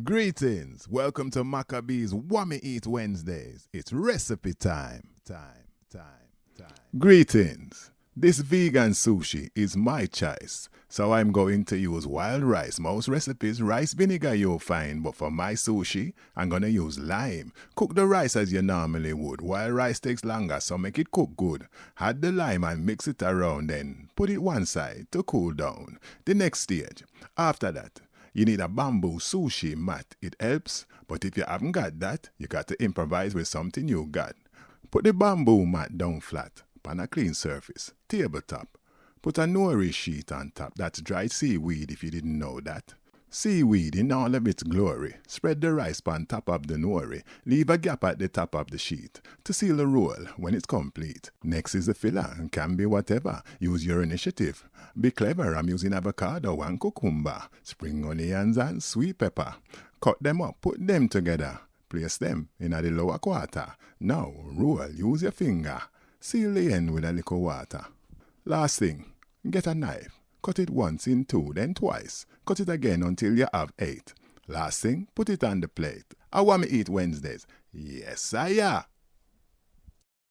Greetings. Welcome to Macka B's Whammy Eat Wednesdays. It's recipe time. Greetings. This vegan sushi is my choice, so I'm going to use wild rice. Most recipes, rice vinegar you'll find, but for my sushi, I'm going to use lime. Cook the rice as you normally would. Wild rice takes longer, so make it cook good. Add the lime and mix it around, then put it one side to cool down. The next stage. After that, you need a bamboo sushi mat. It helps, but if you haven't got that, you got to improvise with something you got. Put the bamboo mat down flat on a clean surface, tabletop. Put a Nori sheet on top. That's dried seaweed if you didn't know that. Seaweed in all of its glory. Spread the rice on top of the Nori. Leave a gap at the top of the sheet to seal the roll when it's complete. Next is the filler. Can be whatever. Use your initiative. Be clever. I'm using avocado and cucumber, spring onions and sweet pepper. Cut them up. Put them together. Place them in the lower quarter. Now roll. Use your finger. Seal the end with a little water. Last thing, get a knife. Cut it once in two, then twice. Cut it again until you have 8. Last thing, put it on the plate. I want me eat Wednesdays. Yes, sire.